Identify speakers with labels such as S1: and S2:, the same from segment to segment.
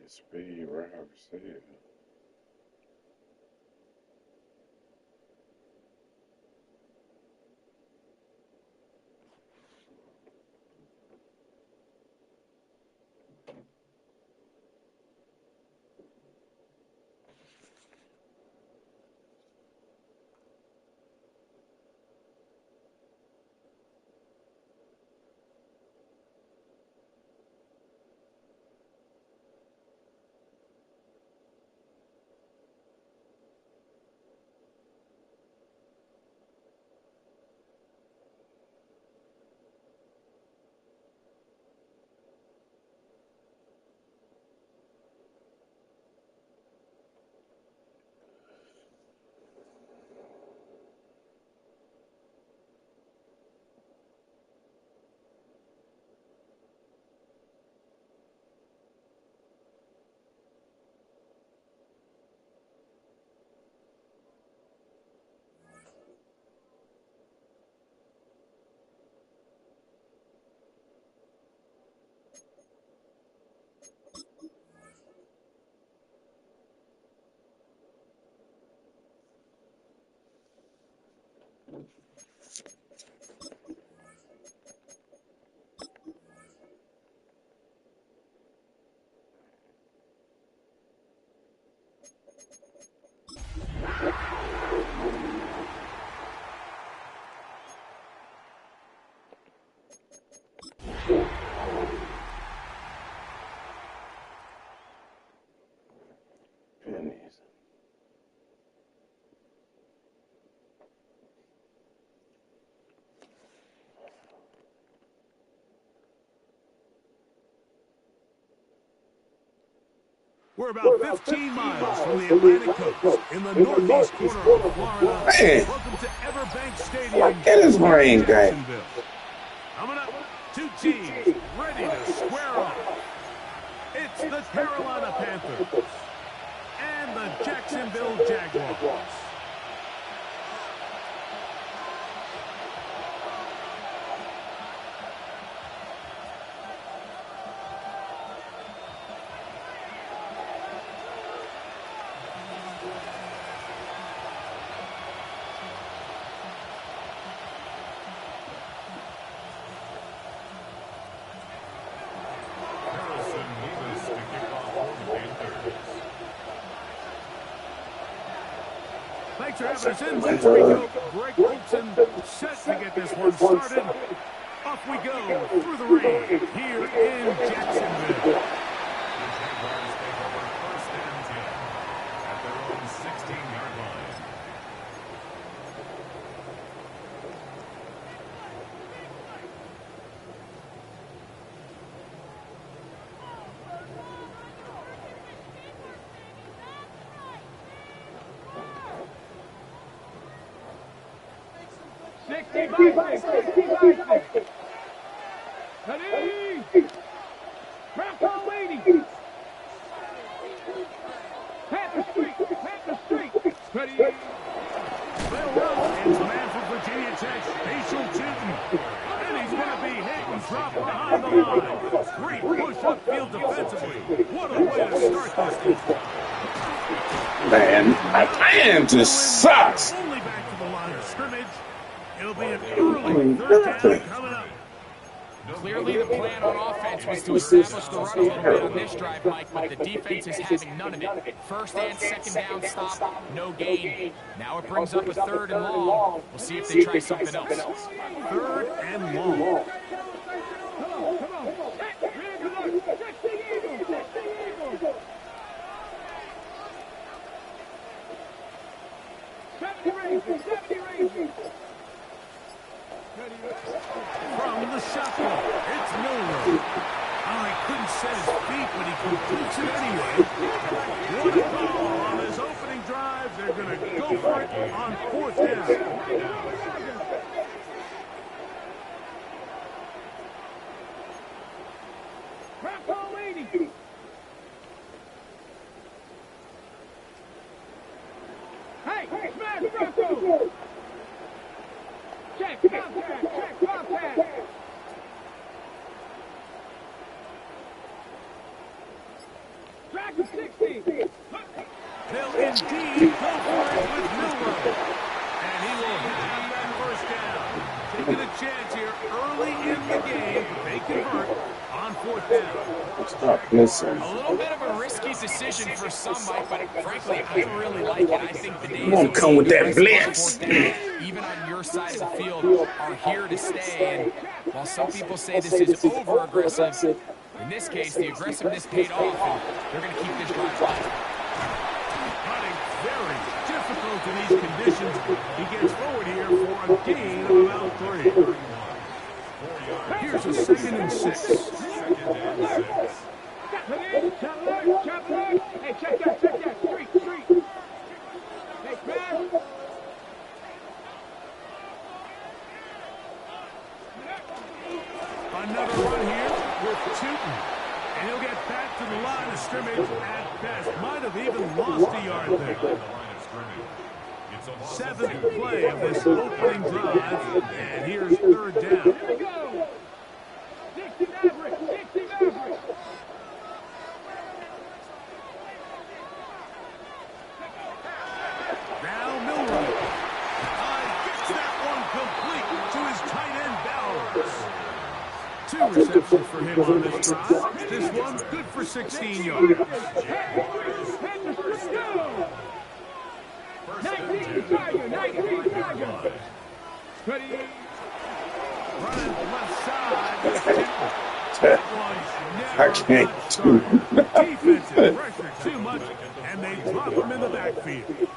S1: Speed Rob said. Pennies.
S2: We're about 15 miles from the Atlantic coast in the northeast corner of Florida.
S1: Man,
S2: Welcome to Everbank Stadium
S1: like it is
S2: here in
S1: rain guy.
S2: Jacksonville. Coming up, two teams ready to square off. It's the Carolina Panthers and the Jacksonville Jaguars. Thanks for having us in, Let's go. Greg Olsen set to get this one started. Off we go through the rain here in Jacksonville. The Jaguars take over first and 10 at their own 16-yard line.
S3: Ready? Round call, lady. Panther Street.
S2: Ready? They'll run. It's the man from Virginia Tech, Hazel Chinton. And he's going to be hit and dropped behind the line. Great push upfield defensively. What a way to start this game.
S1: Man, my plan just sucks.
S2: Only back to the line of scrimmage. It'll be an early third down coming up.
S3: Clearly the plan on offense was to establish the run a little bit on this drive, Mike, but the defense is having none of it. First and second down stop, no gain. Now it brings up a third and long. We'll see if they try something else.
S2: Third and long. From the shotgun, it's Miller. Oh, he couldn't set his feet, but he completes it anyway. What a call on his opening drive. They're going to go for it on fourth down.
S4: Hey, smash Bronco! Check contact. Track of 60.
S2: They'll indeed go for it with Milroe. And he will have that first down. Taking a chance here early in the game. They convert on fourth down.
S1: Stop missing.
S3: A little bit of a risky decision for some, Mike, but frankly, I really like it. I think the days
S1: Won't
S3: of
S1: come with that
S3: being
S1: blitz.
S3: aggressive on fourth down, even on your side of the field, are here to stay. And while some people say this is over-aggressive, in this case, the aggressiveness paid off, and they're going to keep this drive alive.
S2: Hunting very difficult in these conditions. He gets forward here for a gain of about 3. Here's a 2nd and 6.
S4: Hey, check that. Street. Hey, man.
S2: Another run here with Tootin. And he'll get back to the line of scrimmage at best. Might have even lost a yard there. 7th play of this opening drive. And here's third down.
S4: Here we go. Dixie Maverick.
S2: Now Milroe. Gets that one complete to his tight end Bowers. 2 receptions for him on this drive. This one good for 16 yards.
S4: 19 Tiger.
S2: Ready? Running left side with Temple.
S1: I can't do
S2: Defensive pressure too much, and they drop him in the backfield.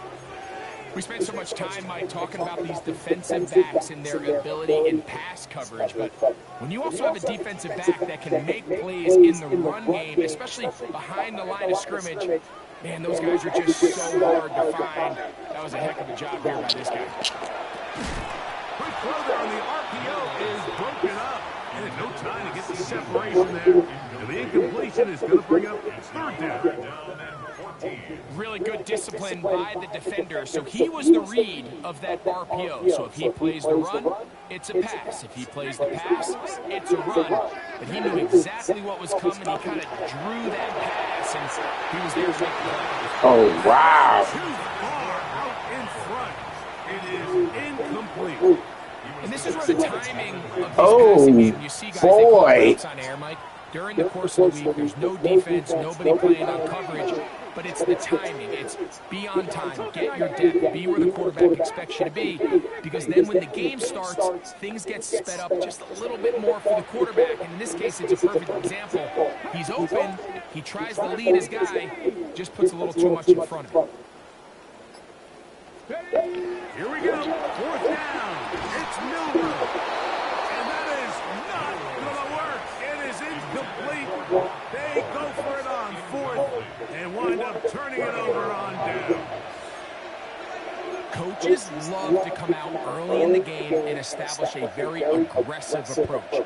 S3: We spent so much time, Mike, talking about these defensive backs and their ability in pass coverage, but when you also have a defensive back that can make plays in the run game, especially behind the line of scrimmage, man, those guys are just so hard to find. That was a heck of a job here by this guy.
S2: Quick throw there on the RPO is broken up, and no time to get the separation there. And the incompletion is going to bring up third down.
S3: Really good discipline by the defender. So he was the read of that RPO. So if he plays the run, it's a pass. If he plays the pass, it's a run. But he knew exactly what was coming. He kind of drew that pass, and he was there to make the play.
S1: Oh, wow.
S2: Too far out in front. It is incomplete.
S3: And this is where the timing of these
S1: Oh,
S3: passing games, you see guys they call
S1: boy.
S3: routes on air, Mike. During the course of the week, there's no defense, nobody playing on coverage, but it's the timing. It's be on time, get your depth, be where the quarterback expects you to be, because then when the game starts, things get sped up just a little bit more for the quarterback, and in this case, it's a perfect example. He's open, he tries to lead his guy, just puts a little too much in front of him.
S2: Here we go. Fourth down. It's Milroe. And that is not going to work. It is incomplete. They go for it on fourth and wind up turning it over on down.
S3: Coaches love to come out early in the game and establish a very aggressive approach.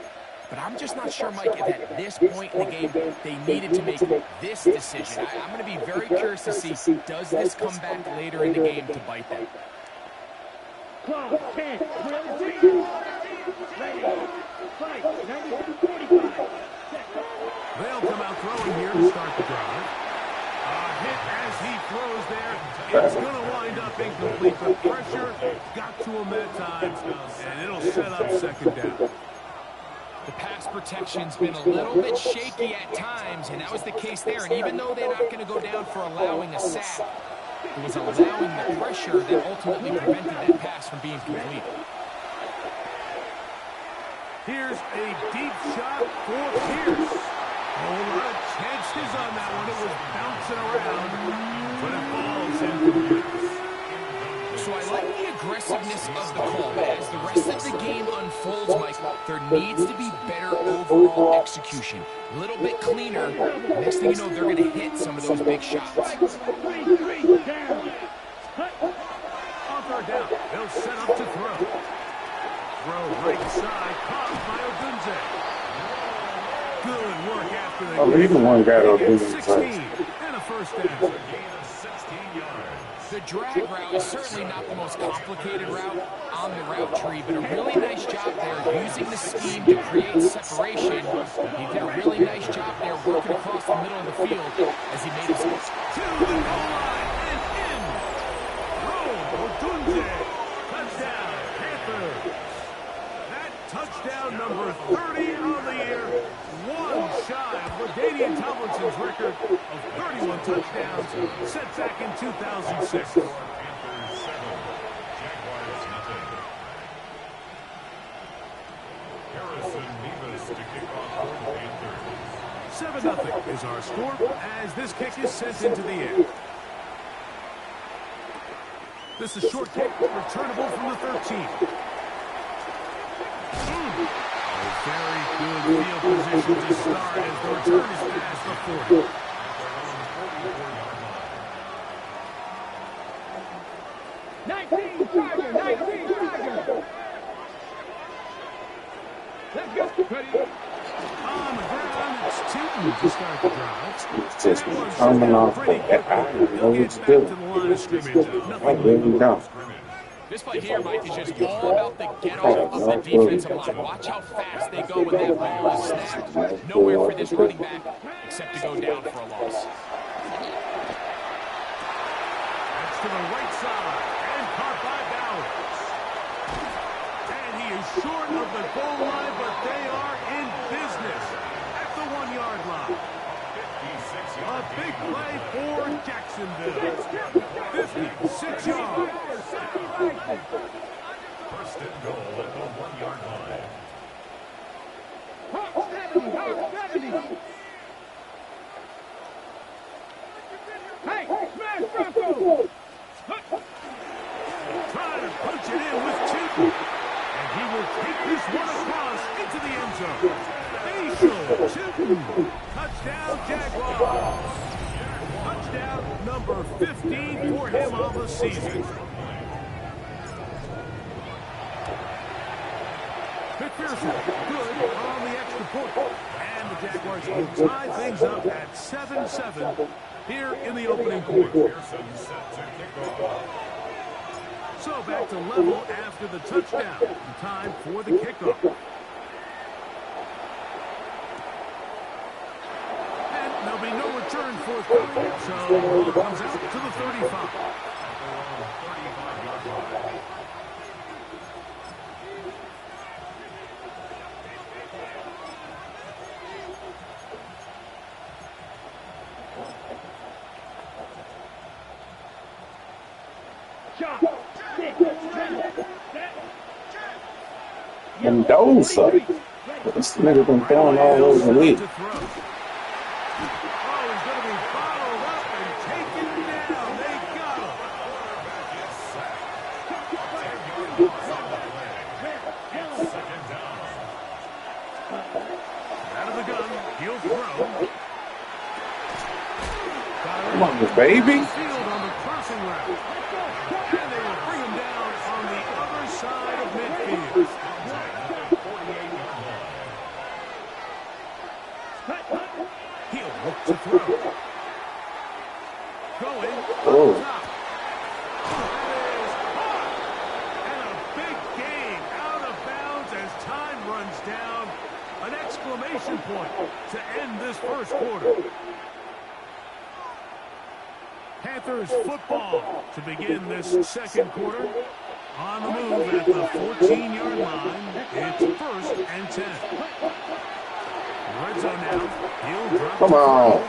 S3: But I'm just not sure, Mike, if at this point in the game they needed to make this decision. I'm going to be very curious to see, does this come back later in the game to bite them?
S4: Call 10, drill 3, ready, fight, 45.
S2: They'll come out throwing here to start the drive. A hit as he throws there. It's going to wind up incomplete, but pressure got to him that time, and it'll set up second down.
S3: The pass protection's been a little bit shaky at times, and that was the case there. And even though they're not going to go down for allowing a sack, it was allowing the pressure that ultimately prevented that pass from being completed.
S2: Here's a deep shot for Pierce. A lot of chances on that one. It was bouncing around, but it falls incomplete.
S3: So I like the aggressiveness of the call, but as the rest of the game unfolds, Mike, there needs to be better overall execution. A little bit cleaner. Next thing you know, they're going to hit some of those big shots.
S2: On third down, they'll set up to throw. Throw right side, caught by Odunze. Good work after the
S1: Oh, either one got Odunze.
S2: 16 and a first down.
S3: The drag route is certainly not the most complicated route on the route tree, but a really nice job there using the scheme to create separation. He did a really nice job there working across the middle of the field as he made his
S2: To the goal line and in. Roll, Odunze. Touchdown, Panthers. That touchdown number 30 on the year. One shy of LaDainian Tomlinson's record of 31 touchdowns set back in 2006.
S5: Harrison Mevis to kick off for the Panthers.
S2: 7-0 is our score as this kick is sent into the air. This is a short kick, returnable from the 13. A very good field position to start as the return is past the 40.
S4: Let's go. Ready?
S2: On the ground, it's Tootin to start the drive.
S1: It's just coming off the back. I don't know what to do. I really don't.
S3: This play here, Mike, is just all about the get-off of the defensive line. Watch how fast they go when that ball is snapped. Nowhere for this running back except to go down for a loss.
S2: That's to the right side and caught by Bowers. And he is short of the goal line, but they are in business at the 1-yard line. A big play for Jacksonville. 56 yards.
S5: First and goal at the 1-yard line.
S4: Hey, smash Bronco!
S2: Trying to punch it in with Tootin. And he will take this one across into the end zone. Facial Tootin. Touchdown, Jaguars. Touchdown number 15 for him on the season. McPherson, good on the extra point. And the Jaguars will tie things up at 7-7 here in the opening quarter.
S5: Pearson set to kick off.
S2: So back to level after the touchdown. Time for the kickoff. And there'll be no return forthcoming. So the ball comes out to the 35.
S1: Mendoza. This nigga been throwing all over the league.
S2: Oh, he's going to be bottled up and taken down. They got him. Out of the gun, he'll throw.
S1: Come on, baby.
S2: Field on the crossing route. And they will bring him down on the other side of midfield. throw. Going
S1: Oh.
S2: up top. That is caught. And a big gain out of bounds as time runs down. An exclamation point to end this first quarter. Panthers football to begin this second quarter. On the move at the 14-yard line. It's 1st and 10. Red zone now. He'll drop.
S1: Come on.
S2: And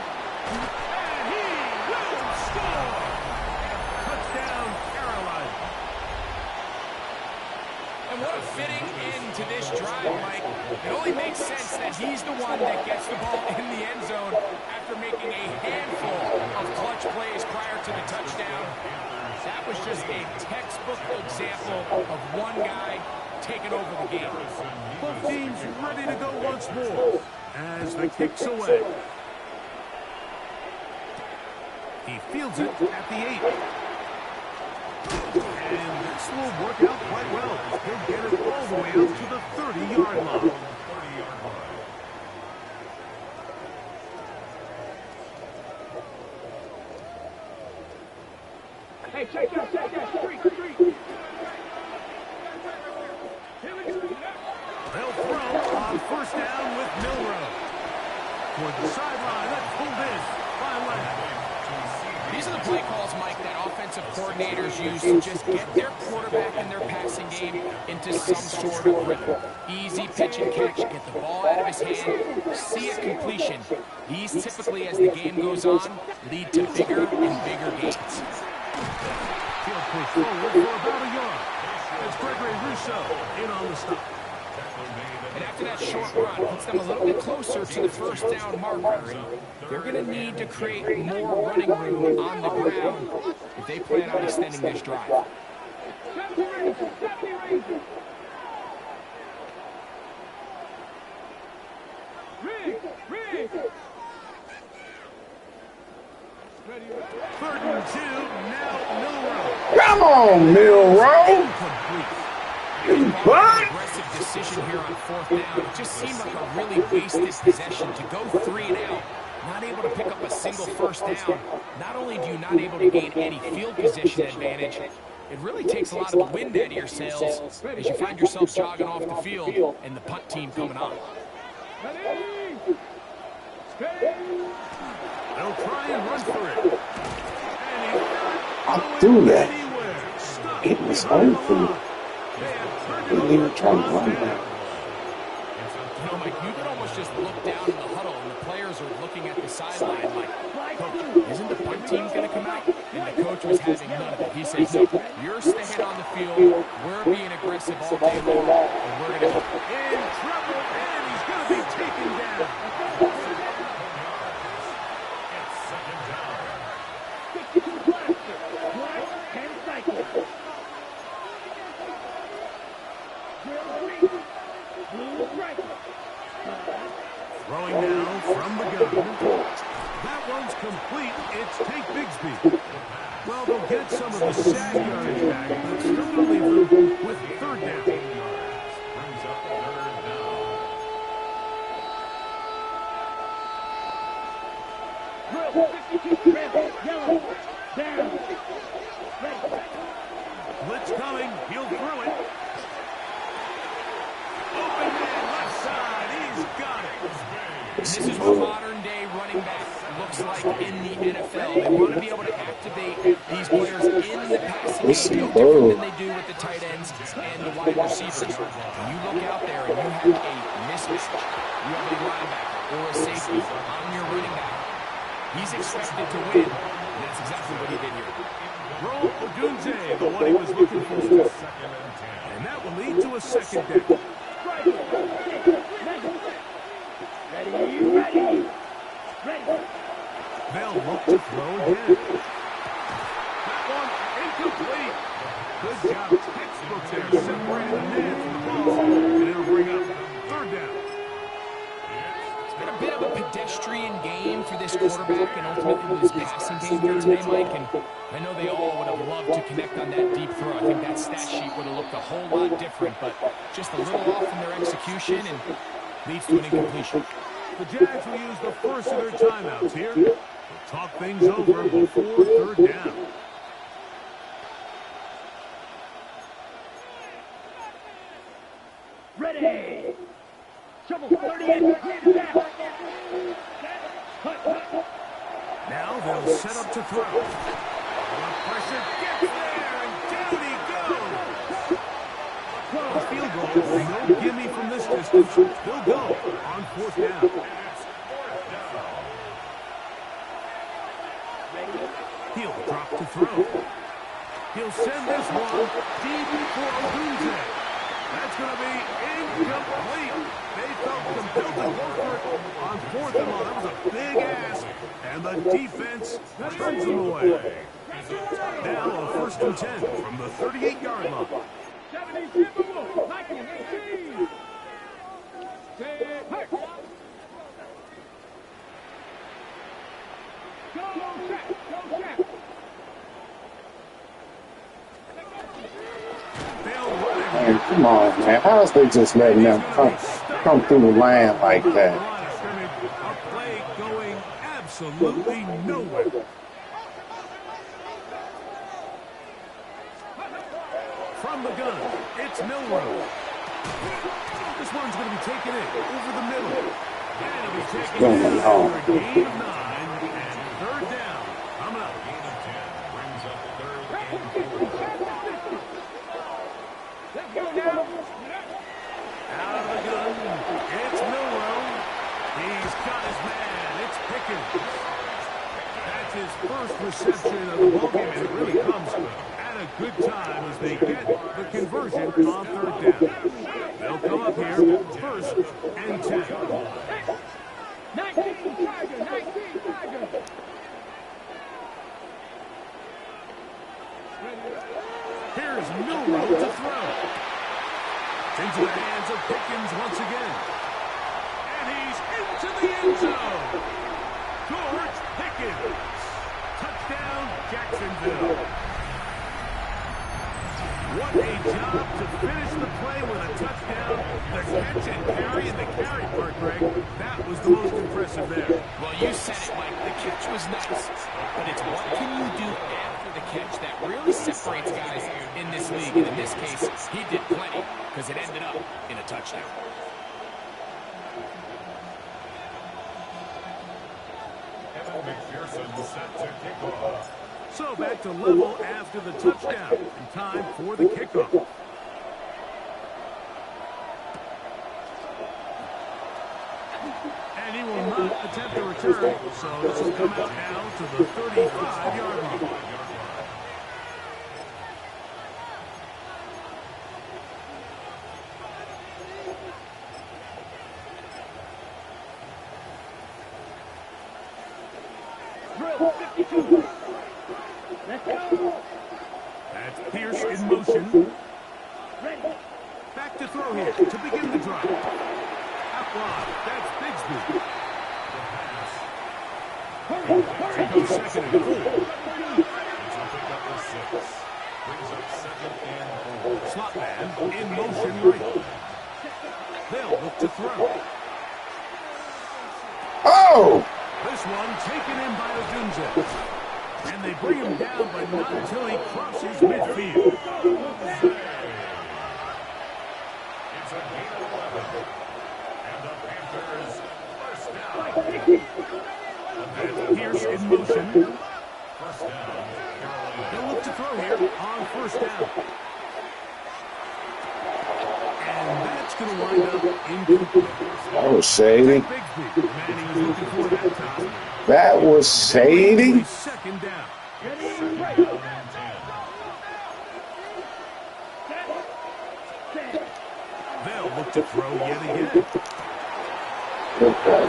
S2: he will score. Touchdown, Carolina.
S3: And what a fitting end to this drive, Mike. It only makes sense that he's the one that gets the ball in the end zone after making a handful of clutch plays prior to the touchdown. That was just a textbook example of one guy taking over the game.
S2: Both teams ready to go once more as the kick's away. He fields it at the 8. And this will work out quite well. He'll get it all the way out to the 30-yard line.
S4: Hey, check that. Street.
S2: They'll throw on 1st down with Milroe. Toward the sideline, that's pulled in by Lamb.
S3: These are the play calls, Mike, that offensive coordinators use to just get their quarterback and their passing game into some sort of rhythm. Easy pitch and catch, get the ball out of his hand, see a completion. These typically, as the game goes on, lead to bigger and bigger gains.
S2: Field push forward for about a yard. It's Gregory Rousseau in on the stop.
S3: And after that short run, puts them a little bit closer to the 1st down marker. And they're going to need to create more running room on the ground if they plan on extending this drive.
S4: Rig.
S2: 3rd and 2, now Milroe.
S1: Come on, Milroe.
S2: Incomplete.
S1: What?
S3: Aggressive decision here on 4th down. It just seemed like a really wasted possession to go 3 and out. Not able to pick up a single 1st down. Not only do you not able to gain any field position advantage, it really takes a lot of the wind out of your sails as you find yourself jogging off the field and the punt team coming on.
S2: They'll try and run for it. And he's not
S1: I'll do that.
S2: anywhere. Stuck
S1: It was
S2: behind the
S1: open.
S2: line. They have turned it
S1: Didn't even
S2: over
S1: try to
S2: on
S1: run
S2: first
S1: that.
S2: down.
S3: You know, Mike, you can almost just look down in the huddle and the players are looking at the sideline like, Coach, isn't the punt team going to come out? And the coach was having none of it. He said, no, you're staying on the field. We're being aggressive all day long, and we're going to go.
S2: In trouble, and he's going to be taken down. Throwing now from the gun. That one's complete. It's Tate Bigsby. Well, they'll get some of the sack yardage back, but still going to leave them with 3rd down.
S5: Brings up 3rd down.
S2: Blitz coming. He'll throw it. Open man left side. He's got it.
S3: This is what modern-day running back looks like in the NFL. They want to be able to activate these players in the passing game, no different than they do with the tight ends and the wide receivers. When you look out there and you have a mismatch, you have a linebacker or a safety on your running back, he's expected to win, and that's exactly what he did here.
S2: Ro Ogunze, the one he was looking for.
S5: 2nd and 10.
S2: And that will lead to a 2nd down. They'll look to throw again. That one incomplete. Good job. Textbook there. Separating the man from the ball. And it'll bring up 3rd down.
S3: It's been a bit of a pedestrian game for this quarterback and ultimately this passing game here today, Mike. And I know they all would have loved to connect on that deep throw. I think that stat sheet would have looked a whole lot different, but just a little off in their execution and leads to an incompletion.
S2: The Jags will use the first of their timeouts here. They'll talk things over before third down.
S4: Ready. Shovel 38.
S2: Now they'll set up to throw. The pressure gets there, and down he goes. A field goal, no gimme from this distance. They'll go on fourth down. He'll drop to throw. He'll send this one deep for Odunze. That's going to be incomplete. They felt compelled to go for it on fourth and long. That was a big ask, and the defense turns them away. Now a first and 10 from the 38-yard line.
S4: 70, Michael, 18. Go, check.
S1: Man, come on, man. How's they just letting them come through the land like that?
S2: A play going absolutely nowhere. From the gun, it's Milroe. This one's going to be taken in over the middle. And it'll be taken in for a gain of 9 and third down. Coming up.
S5: Gain of 10 brings up third and 4.
S4: Let's go now.
S2: Out of the gun, it's Milroe. He's got his man. It's Pickens. That's his first reception of the ballgame, and it really comes at a good time as they get the conversion on third down. They'll come up here first and 10.
S4: 19 Tiger.
S2: Here's Milroe to throw. It's into the hands of Pickens once again. And he's into the end zone. George Pickens. Touchdown, Jacksonville. What a job to finish the play with a touchdown. The catch and carry and the carry part, Greg, that was the most impressive there.
S3: Well, you said it, Mike. The catch was nice. But it's what can you do after the catch that really separates guys in this league. And in this case, he did plenty because it ended up in a touchdown.
S5: Evan McPherson set to kick off.
S2: So back to level after the touchdown. And time for the kickoff. And he will not attempt a return. So this will come out now to the 35-yard line.
S4: Drill 52. Let's go.
S2: That's Pierce in motion.
S4: Ready.
S2: Back to throw here to begin the drive. Out wide. That's Bigsby.
S4: Hurry.
S2: Goes second and 4.
S5: He'll pick up the 6. Brings up second and 4.
S2: Slot man in motion right. They'll look to throw.
S1: Oh!
S2: This one taken in by Odunze. And they bring him down, but not until he crosses midfield.
S5: It's a gain of 11. And the Panthers first down.
S2: And Pierce in motion.
S5: First down, Carolina.
S2: They'll look to throw here on first down. And that's going to wind up incomplete.
S1: That was shady.
S2: Bigsby, the man he was looking for that time.
S1: That was shady.
S2: Second down.
S5: Second down and 10.
S2: They'll look to throw yet again.
S1: Okay.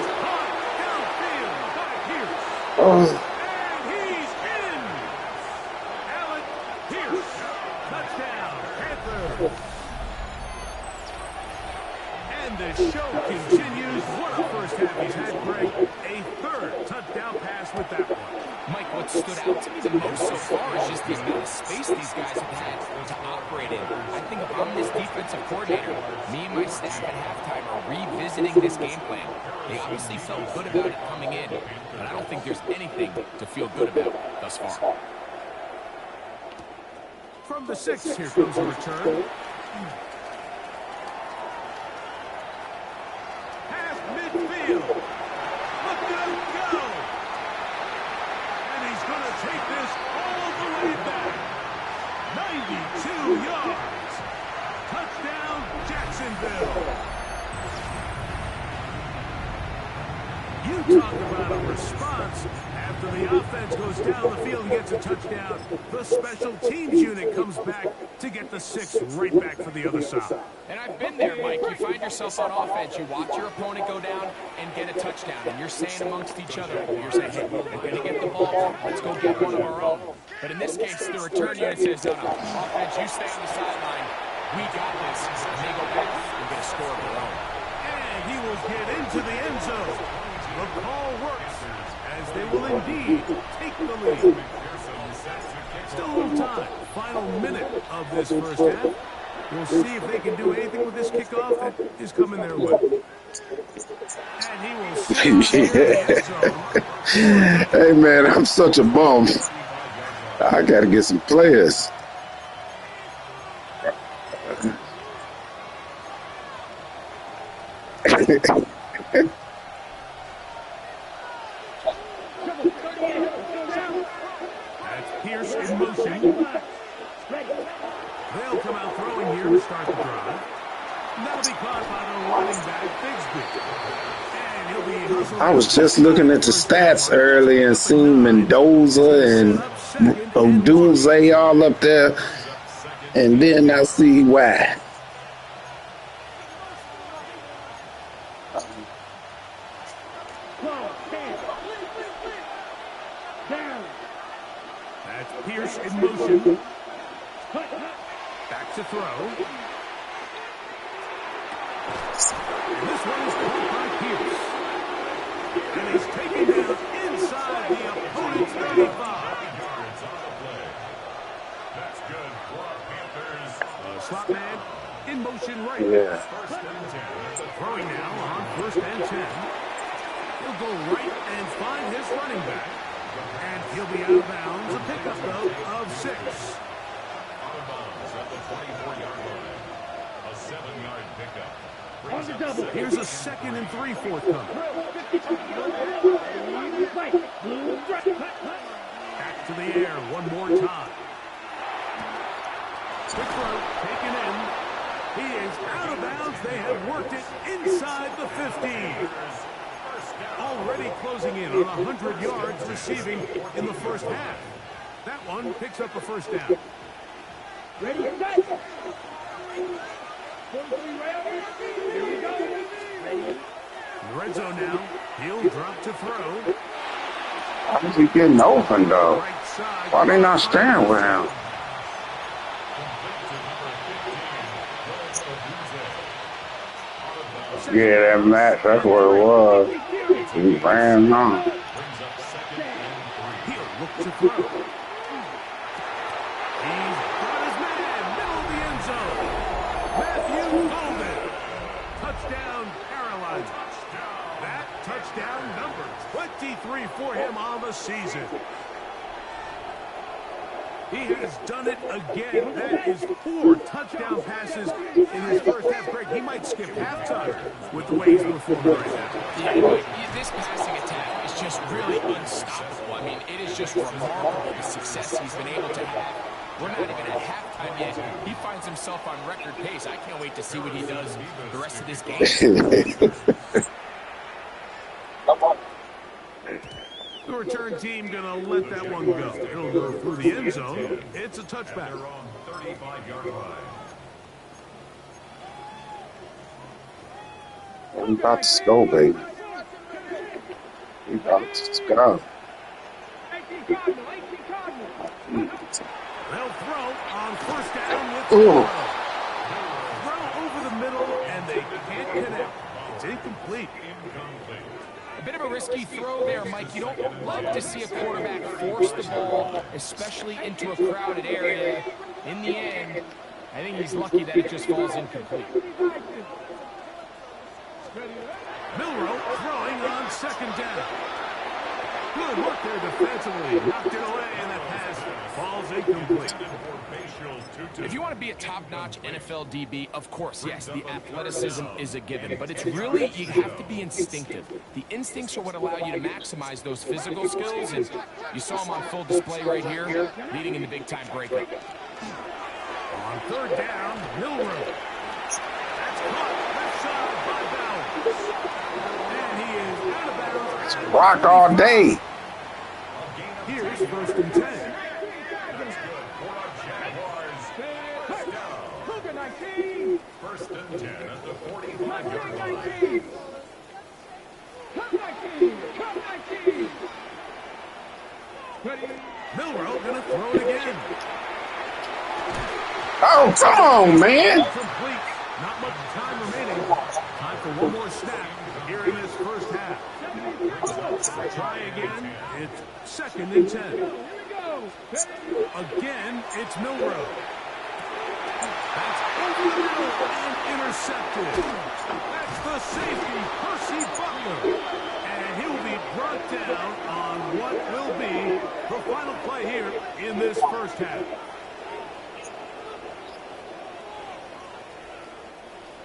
S2: Downfield by Pierce.
S1: Oh,
S2: And he's in. Alec Pierce. Touchdown, Panthers. And the show continues. What a first half he's had, Greg. A third touchdown pass with that one.
S3: Mike, what's stood out to me the most so far is just the amount of space these guys have had to operate in. I think if I'm this defensive coordinator, me and my staff at halftime are revisiting this game plan. They obviously felt good about it coming in, but I don't think there's anything to feel good about thus far.
S2: From the 6, here comes a return. Half midfield. Look at him go. And he's going to take this all the way back. 92 yards. Touchdown, Jacksonville. You talk about a response. After the offense goes down the field and gets a touchdown, the special teams unit comes back to get the 6 right back for the other side.
S3: And I've been there, Mike. You find yourself on offense, you watch your opponent go down and get a touchdown, and you're saying amongst each other, you're saying, hey, we're going to get the ball, let's go get one of our own. But in this case, the return unit says, no, offense, you stay on the sideline, we got this, and they go back and get a score of their own.
S2: And he will get into the end zone. The call works, as they will indeed take the lead. Still a little time. Final minute of this first half. We'll see if they can do anything with this kickoff that is coming their way. And he will see the end zone.
S1: Hey, man, I'm such a bum. I got to get some players.
S2: That's Pierce in motion. They'll come out throwing here to start the drive. That'll be caught by the running back, Bigsby. And he'll be hustled.
S1: I was just looking at the stats early and seeing Mendoza and Odunze all up there, and then I see why.
S2: That's Pierce in motion. Back to throw. And this one is caught by Pierce. And he's taken down inside the opponent's 35.
S5: That's good for Panthers.
S2: Slot man in motion right.
S1: Yeah.
S5: First and 10.
S2: Throwing now on 1st and 10. He'll go right and find his running back. And he'll be out of bounds. A pickup, though, of 6.
S5: Out of bounds at the 24-yard line. A 7-yard pickup. Brings up second.
S2: Here's a 2nd and 3 forthcoming. Back to the air one more time. Quick throw, taken in. He is out of bounds. They have worked it inside the 15. Already closing in on 100 yards receiving in the first half. That one picks up a first down.
S4: Ready, set. Here we go. Ready.
S2: Red zone now. He'll drop to throw.
S1: How's he getting open, though?
S2: Right side.
S1: Why they not staying with him? Yeah, that match, that's what it was. He ran on.
S2: He'll look to throw. He's got his man, middle of the end zone. Matthew Golden. Touchdown, Carolina. That touchdown number 23 for him on the season. He has done it again. That is 4 touchdown passes in his first half. Greg, he might skip halftime with the way he's performing right now.
S3: Yeah, this passing attack is just really unstoppable. I mean, it is just remarkable the success he's been able to have. We're not even at halftime yet. He finds himself on record pace. I can't wait to see what he does the rest of this game.
S2: The return team going to let that one go. It'll go through the end zone. It's a touchback.
S5: They're on 35-yard line.
S1: We about to go, baby. We about to go.
S2: They'll throw on 1st down with
S1: Ooh.
S2: throw over the middle, and they can't connect. It's incomplete.
S3: A bit of a risky throw there, Mike. You don't love to see a quarterback force the ball, especially into a crowded area. In the end, I think he's lucky that it just falls incomplete.
S2: Milroe throwing on second down. Good work there defensively. Knocked it away, and that pass falls incomplete.
S3: If you want to be a top-notch NFL DB, of course, yes, the athleticism is a given. But it's really, you have to be instinctive. The instincts are what allow you to maximize those physical skills, and you saw them on full display right here, leading in the big-time breakup.
S2: On third down, Milroe. That's caught. Left side by Bowers. And he is out of bounds.
S1: Rock all day.
S2: Here's first and 10.
S5: First and 10 at the 45-yard line.
S2: Milroe gonna throw it again.
S1: Oh, come on, man.
S2: Complete. Not much time remaining. Time for one more snap here in this first half. Try again. It's second and 10. Again, it's Milroe. That's over the middle and intercepted. That's the safety, Percy Butler. And he'll be brought down on what will be the final play here in this first half.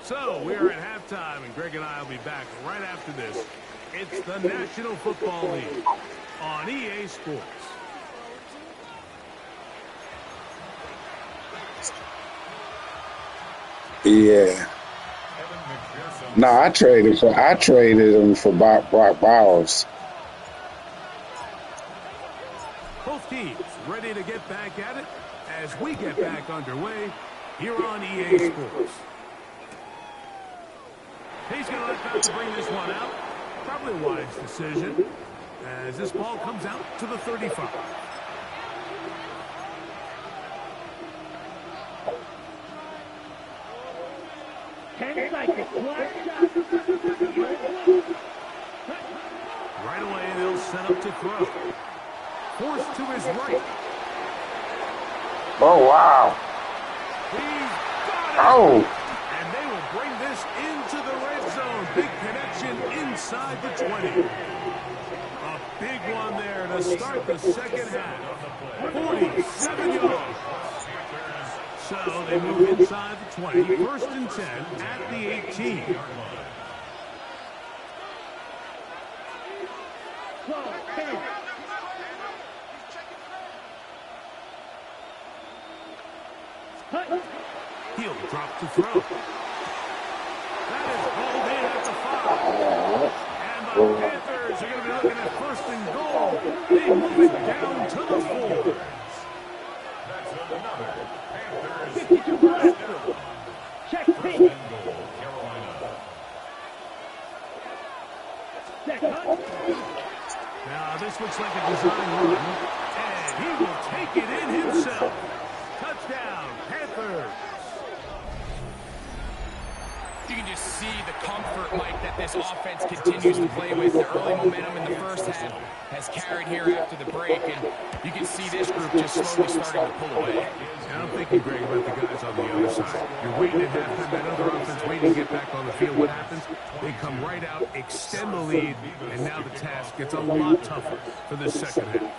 S2: So we are at halftime, and Greg and I will be back right after this. It's the National Football League on EA Sports.
S1: Yeah. No, I traded him for Brock Bowers.
S2: Both teams ready to get back at it as we get back underway here on EA Sports. He's going to let to bring this one out. Probably a wise decision as this ball comes out to the 35. Right away, they'll set up to throw. Forced to his right.
S1: Oh, wow.
S2: He's got it.
S1: Oh.
S2: And they will bring this into the red zone. Big connection inside the 20. A big one there to start the second half. 47 yards. So they move inside the 20. First and 10 at the 18. He'll drop to throw. That is hauled in at the 5. And the Panthers are going to be looking at first and goal. They move it down to the 4.
S5: That's another Panthers
S4: Check
S5: first
S4: pitch.
S5: and goal, Carolina.
S2: Now this looks like a design run. And he will take it in himself. Touchdown, Panthers.
S3: You can just see the comfort, Mike, that this offense continues to play with. The early momentum in the first half has carried here after the break, and you can see this group just slowly starting to pull away.
S2: And I'm thinking, Greg, about the guys on the other side. You're waiting at halftime, that other offense waiting to get back on the field. What happens? They come right out, extend the lead, and now the task gets a lot tougher for this second half.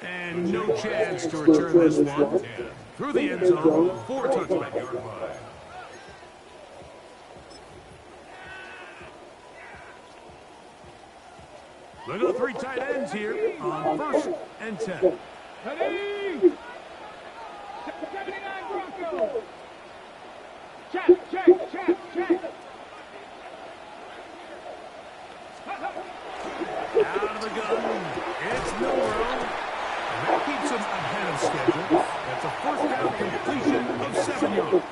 S2: And no chance to return this one. Through the end zone for a touchdown. Look at the 3 tight ends here on first and 10.
S4: Ready? 79 Broncos. Check.
S2: Out of the gun, it's Milroe. And that keeps him ahead of schedule. That's a first down completion of 7 yards.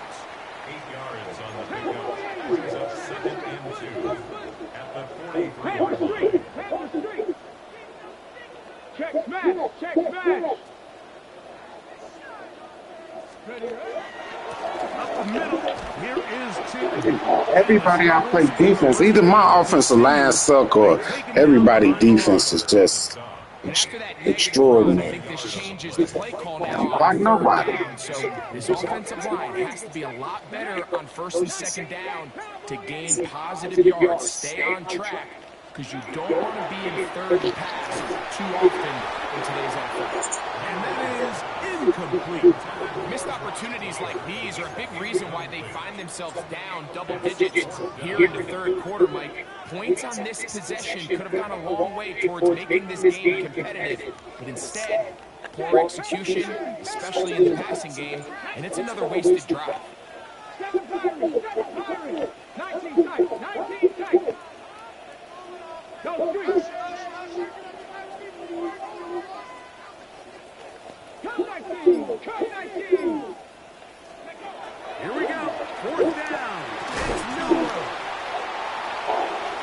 S5: 8 yards on the pickup. Brings up second and 2 at the 43-yard line.
S4: Panther Street. Check smash.
S2: Up the middle, here is Chip.
S1: Everybody I play defense, either my offensive line suck or everybody defense is just
S3: And after that negative run, I
S1: extraordinary.
S3: think this changes the play call now
S1: Like
S3: on third
S1: nobody.
S3: down. So this offensive line has to be a lot better on first and second down to gain positive yards. Stay on track because you don't want to be in third and pass too often in today's NFL.
S2: And that is incomplete.
S3: Missed opportunities like these are a big reason why they find themselves down double digits here in the third quarter, Mike. Points on this possession could have gone a long way towards making this game competitive. But instead, poor execution, especially in the passing game, and it's another wasted drive.
S4: 19 seconds. Go, three. Come 19.
S2: Here we go. Fourth down. It's Milroe.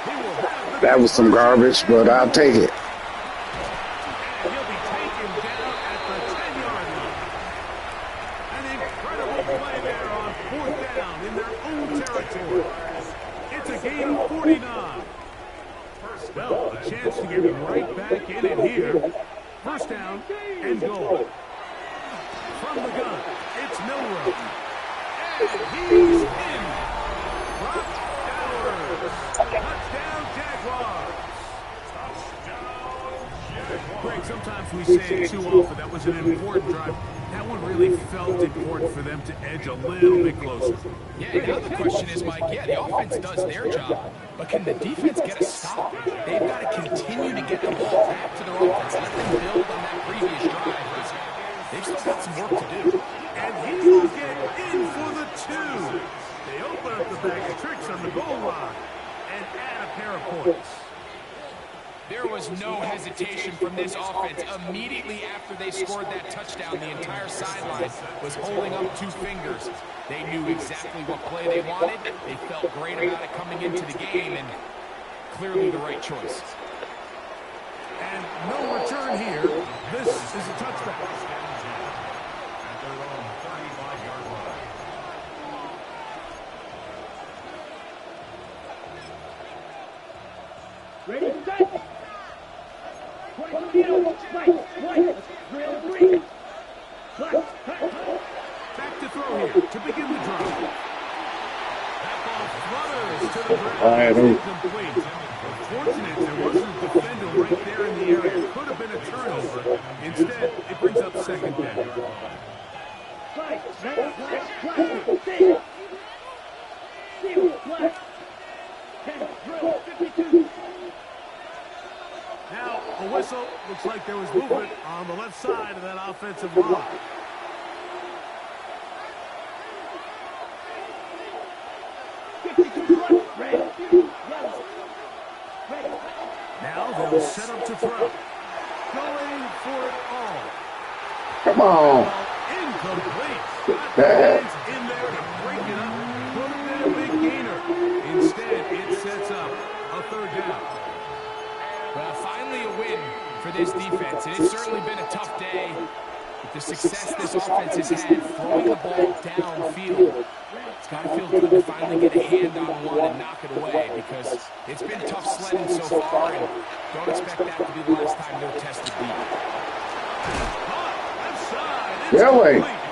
S2: He will have the
S1: That was some garbage, but I'll take it.
S2: and he'll be taken down at the 10-yard line. An incredible play there on fourth down in their own territory. It's a gain of 49. Well, a chance to get right back in it here. First down and goal. From the gun, it's Milroe. And he's in. Brock Bowers. Touchdown, Jaguars. Greg, sometimes we say it too often. That was an important drive. That one really felt important for them to edge a little bit closer.
S3: Yeah, now the question is, Mike, yeah, the offense does their job, but can the defense get a stop? They've got to continue to get the ball back to their offense. Let them build on that previous drive, because they've still got some work to do.
S2: And he will get in for the two. They open up the bag of tricks on the goal line and add a pair of points.
S3: There was no hesitation from this offense. Immediately after they scored that touchdown, the entire sideline was holding up two fingers. They knew exactly what play they wanted. They felt great about it coming into the game, and clearly the right choice.
S2: And no return here. This is a touchback.
S5: At their own 35-yard line.
S4: Ready, set. 20 right, drill 3.
S2: Back to throw here to begin the drive. That ball flutters to the ground.
S1: All right,
S2: It's incomplete. Unfortunate there wasn't a defender right there in the area. Could have been a turnover. Instead, it brings up second down. Now, a whistle. Looks like there was movement on the left side of that offensive line. Now they'll set up to throw. Going for it all.
S1: Come on.
S2: Incomplete. Got the hands in there to break it up. Could have been a big gainer. Instead, it sets up a third down.
S3: Well, finally a win for this defense, and it's certainly been a tough day. With the success this offense has had throwing the ball downfield, it's got to feel good to finally get a hand on one and knock it away, because it's been tough sledding so far, and don't expect that to be the last time they're tested deep.
S2: Left side. It's
S1: Yeah, wait.
S2: complete.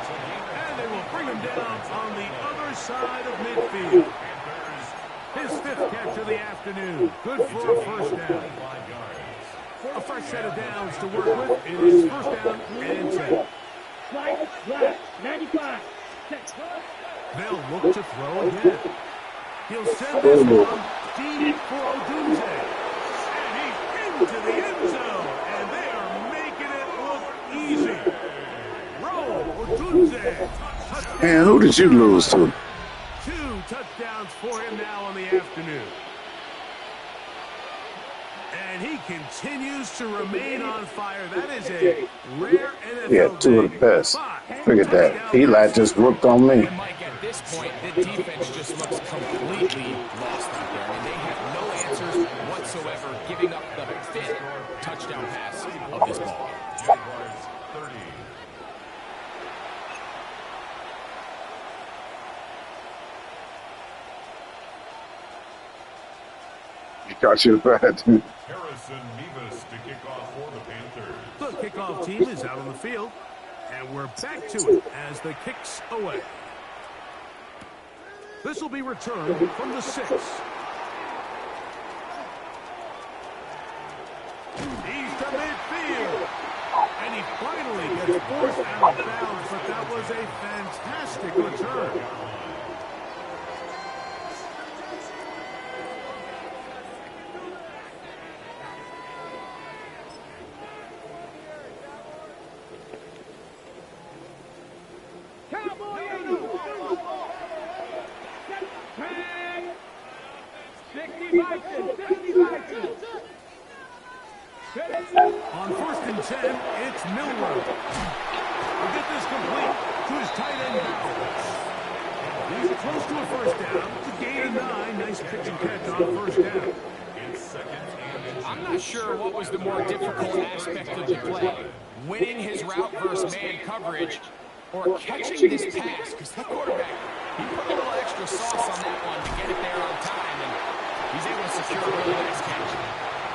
S2: And they will bring him down on the other side of midfield. His fifth catch of the afternoon. Good for a first down. A fresh set of downs to work with. It is first down and 10.
S4: Slide, 95.
S2: They'll look to throw again. He'll send this one deep for Odunze. And he's into the end zone. And they are making it look easy. Roll, Odunze. Touchdown.
S1: Man, who did you lose to?
S2: 2 touchdowns for him now on the afternoon. And he continues to remain on fire. That is a rare NFL
S1: Yeah, two of the
S2: day.
S1: best.
S2: 5
S1: Figured that.
S2: touchdown
S1: Eli just whooped on me.
S3: And Mike, at this point, the defense just looks completely lost out there. I mean, they have no answers whatsoever, giving up the fifth touchdown pass of this ball.
S5: Jaguars 30.
S1: Got you bad.
S5: Harrison Mevis to kick off for the Panthers.
S2: The kickoff team is out on the field, and we're back to it as the kick's away. This will be returned from the 6. He's to midfield. And he finally gets forced out of bounds, but that was a fantastic return. On 1st and 10, it's Milroe. He'll get this complete to his tight end. He's close to a first down. It's a gain of 9. Nice pitch and catch on 1st down.
S3: I'm not sure what was the more difficult aspect of the play. Winning his route versus man coverage or catching this pass. Because that quarterback, he put a little extra sauce on that one to get it there on time. And he's able to secure a really nice catch.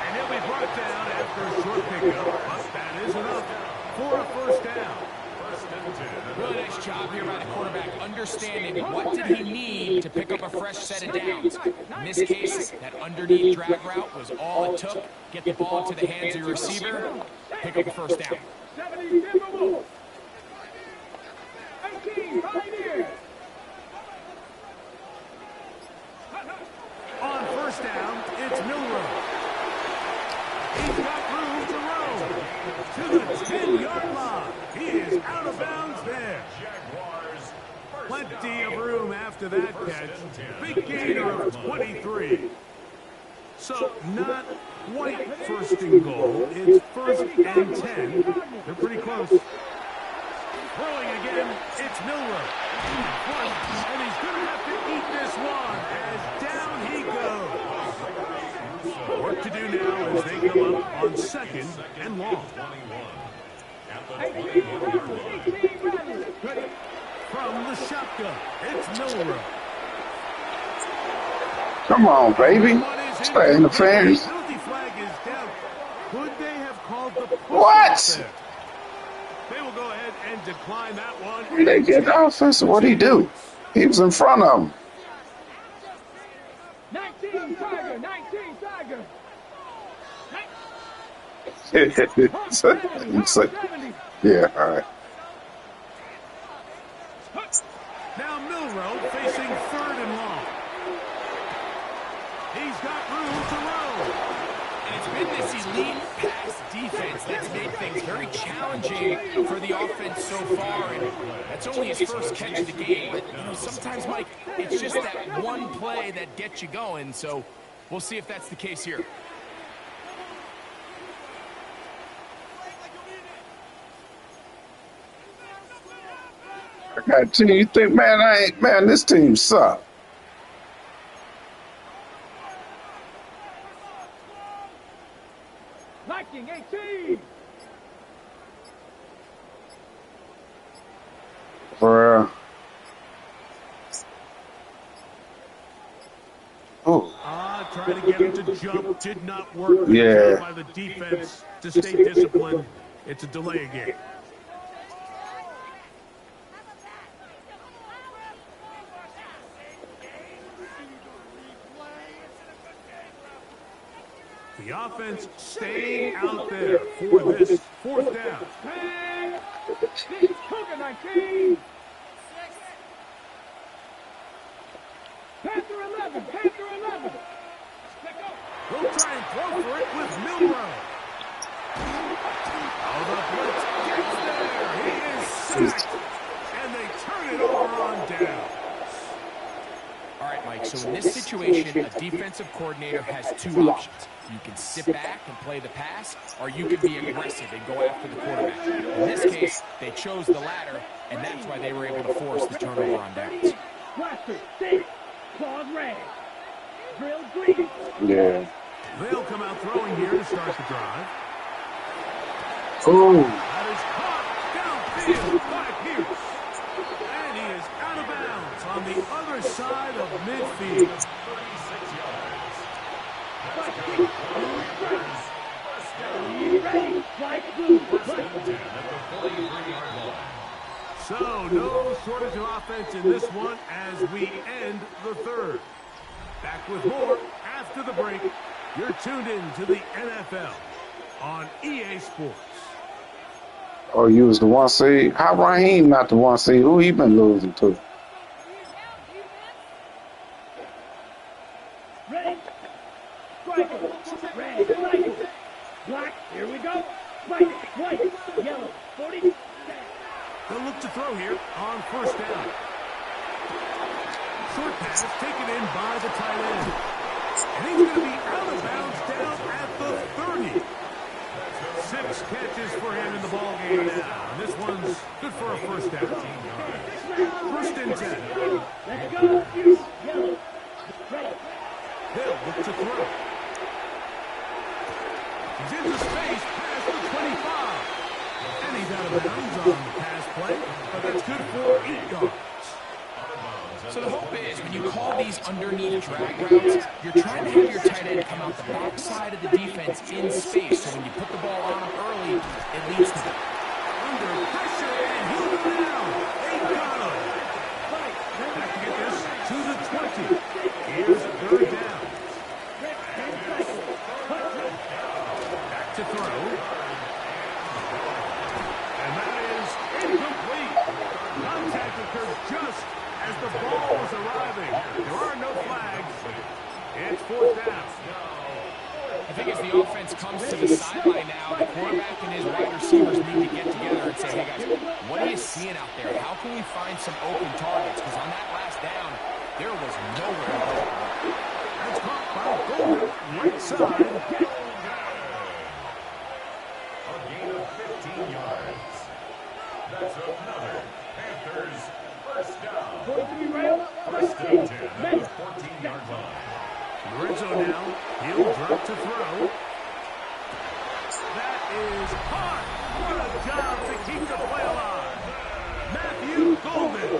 S2: And he'll be brought down after a short pickup, but that is enough for a first down.
S3: Really nice job here by the quarterback, understanding what did he need to pick up a fresh set of downs. In this case, that underneath drag route was all it took. Get the ball into the hands of your receiver, pick up a first down.
S4: 70, Timberwolves. 18, Pioneers.
S2: On 1st down, it's Milroe. He's got room to roll to the 10-yard line. He is out of bounds there. Plenty of room after that catch. Big gainer of 23. So not quite 1st and goal. It's 1st and 10. They're pretty close. Throwing again, it's Milroe. And he's going to have to eat this one as down he goes. Work to do now as they come up on 2nd and long. From the shotgun, it's Milroe.
S1: Come on, baby. Stay in the fans.
S2: Penalty flag is down. Could they have called the
S1: What?
S2: there? They will go ahead and decline that one.
S1: They get the offensive. What'd he do? He was in front of him.
S4: 19, Tiger. 19, Tiger.
S1: Yeah, all right.
S2: Now Milroe facing 3rd and long. He's got room to roll.
S3: And it's been this elite pass defense that's made things very challenging for the offense so far. And that's only his first catch of the game. But, sometimes, Mike, it's just that one play that gets you going. So we'll see if that's the case here.
S1: I got team. You think, man, this team sucks.
S4: Viking 18.
S1: For
S2: Trying to get him to jump did not work.
S1: Yeah.
S2: By the defense to stay disciplined. It's a delay game. The offense staying out there for this 4th down.
S4: Cougar 19. Panther 11. Panther 11.
S2: He'll try and throw for it with Milroe. Oh, the blitz gets there. He is sacked. And they turn it over on down.
S3: All right, Mike, so in this situation, a defensive coordinator has 2 options. You can sit back and play the pass, or you can be aggressive and go after the quarterback. In this case, they chose the latter, and that's why they were able to force the turnover on downs.
S4: Blaster, state, claws red. Drill green.
S1: yeah.
S2: They'll come out throwing here to start the drive.
S1: Oh,
S2: That is caught downfield by Pierce. And he is out of bounds on the other side of midfield. So, no shortage of offense in this one as we end the third. Back with more after the break. You're tuned in to the NFL on EA Sports.
S1: Oh, you was the one seed? How Raheem not the one seed? Who he been losing to?
S4: Ready? Strike. Ready. Strike. Black. Here we go. Strike. White. Yellow. 40.
S2: They'll look to throw here on first down. Short pass taken in by the tight end. And he's going to be out of bounds down at the 30. 6 catches for him in the ball game now. And this one's good for a first down. First and 10.
S4: Let's go. Yellow. Ready.
S2: Hill look to throw. He's into space past the 25. And he's out of bounds on the pass play, but that's good for 8 yards.
S3: So the hope is when you call these underneath drag routes, you're trying to have your tight end come out the backside of the defense in space. So when you put the ball on him early, it leads to the
S2: Under pressure, and he'll go down. They got him. Back to get this to the 20. Here's third down. Back to throw. And that is incomplete. Contact occurred just as the ball was arriving. There are no flags. It's fourth down.
S3: I think as the offense comes to the sideline now, the quarterback and his wide receivers need to get together and say, hey guys, what are you seeing out there? How can we find some open targets? Because on that last down, there was nowhere to go.
S2: That's caught by Golden, right side.
S5: A gain of 15 yards. That's another Panthers first down. First and 10 at the 14-yard line.
S2: Lorenzo now. He'll drop to throw. That is hard. What a job to keep the play alive. Matthew Golden.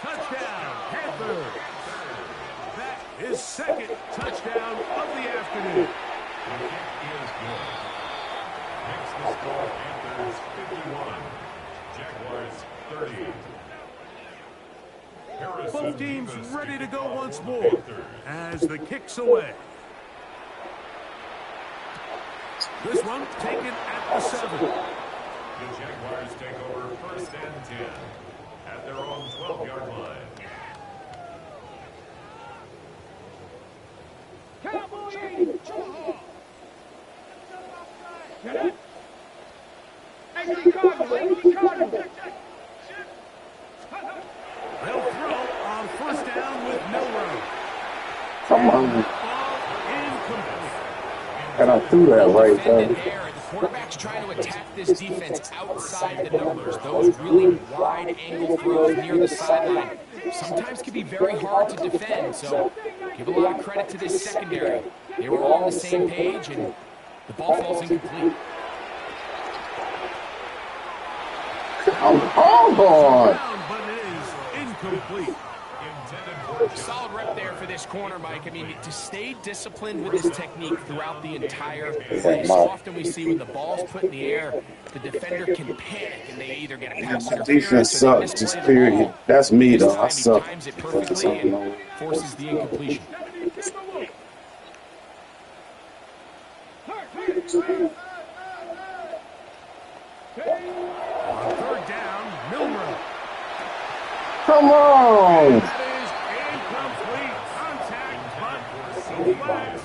S2: Touchdown, Panthers. That is second touchdown of the afternoon.
S5: The kick is good. Makes the score Panthers 51. Jaguars 30.
S2: Both teams ready to go once more as the kick's away. This one taken at the 7.
S5: The Jaguars take over first and 10 at their own 12-yard line.
S4: Cowboy 80. Get it? Cardinal.
S2: They'll throw on first down with Milroe.
S1: Come on.
S2: Incomplete.
S1: And I threw that right
S3: defended
S1: there.
S3: there. The quarterback's trying to attack this defense outside the numbers. Those really wide angle throws near the sideline sometimes can be very hard to defend. So give a lot of credit to this secondary. They were all on the same page, and the ball falls incomplete.
S1: Hold on.
S2: But it is incomplete.
S3: Solid rep there for this corner, Mike. I mean, to stay disciplined with this technique throughout the entire play. So often we see when the ball's put in the air, the defender can panic and they either get a pass
S1: My
S3: interference
S1: defense
S3: or they
S1: sucks, just
S3: misplay the
S1: period.
S3: ball.
S1: That's me,
S3: This
S1: though. I
S3: time he
S1: suck.
S3: times it perfectly and forces the incompletion.
S2: On third down, Milroe.
S1: Come on.
S2: That is incomplete. Contact, but no flags.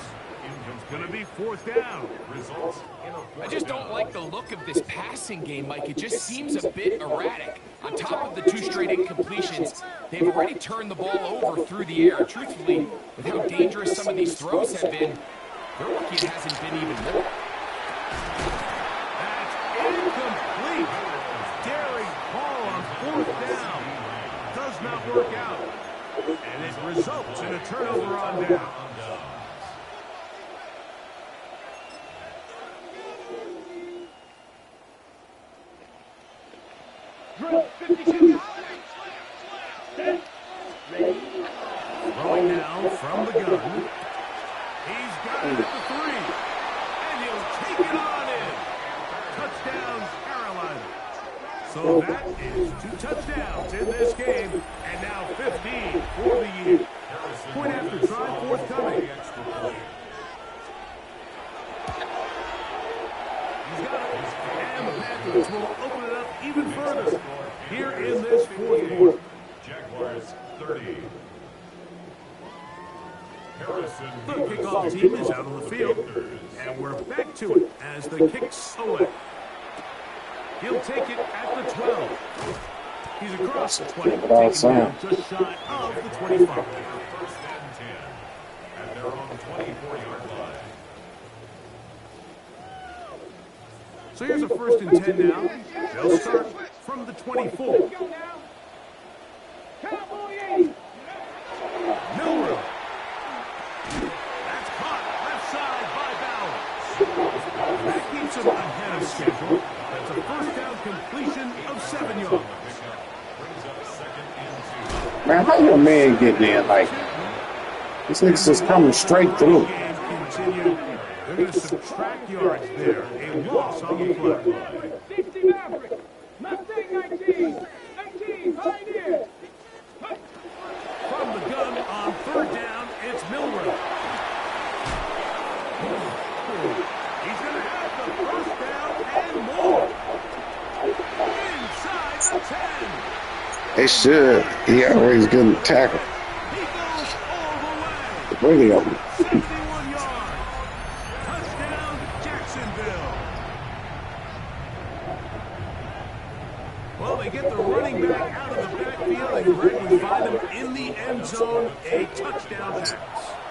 S2: It's going to be fourth down.
S5: Results in a
S3: I just don't like the look of this passing game, Mike. It just seems a bit erratic. On top of the 2 straight incompletions, they've already turned the ball over through the air. Truthfully, with how dangerous some of these throws have been, they're lucky it hasn't been even more.
S2: That's incomplete. Daring ball on fourth down. Does not work out. And it results in a turnover on down.
S4: Drill 52. Ready.
S2: Throwing now from the gun. He's got at the 3. And he'll take it on in. Touchdown, Carolina. So that is 2 touchdowns in this game. And now 15 for the year. Point after try forthcoming. He's got it. And the Panthers will open it up even further here in this fourth quarter.
S5: Jaguars 30. Harrison.
S2: The kickoff team is out on the field. And we're back to it as the kick's away. He'll take it at the 12. He's across the 20. Taking down just shy of the 25.
S5: First and 10 at their own 24-yard line.
S2: So here's a first and 10 now. They'll start from the 24. Milrow. That's caught left side by Bowers. That keeps him ahead of schedule. That's a first down completion of 7 yards.
S1: Man, how your man get there like that? This nigga's just coming straight through.
S2: They're going to subtract yards there. A loss on the play.
S4: 60 Maverick. Mustang 19. 19 Pioneer.
S2: From the gun on third down, it's Milrow. He's going to have the first down and more. Inside the 10.
S1: They should. He always getting tackled.
S2: He goes all the way.
S1: Really open.
S2: 61 yards. Touchdown, Jacksonville. Well, they get the running back out of the backfield, and Greg would find him in the end zone. A touchdown pass.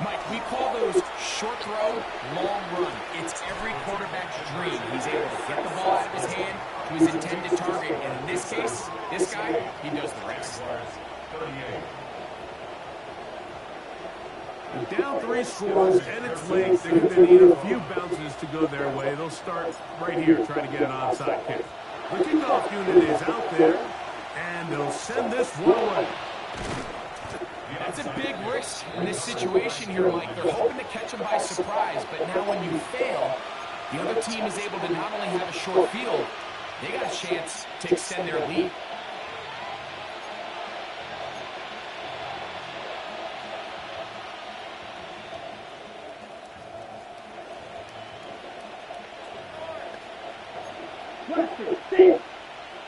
S3: Mike, we call those short throw, long run. It's every quarterback's dream. He's able to get the ball out of his hand to his intended target. And in this case, this guy, he does the rest.
S2: Down 3 scores, and it's late. They're going to need a few bounces to go their way. They'll start right here, trying to get an onside kick. The kickoff unit is out there, and they'll send this one away.
S3: That's a big risk in this situation here, Mike. They're hoping to catch him by surprise, but now when you fail, the other team is able to not only have a short field, they got a chance to extend their lead.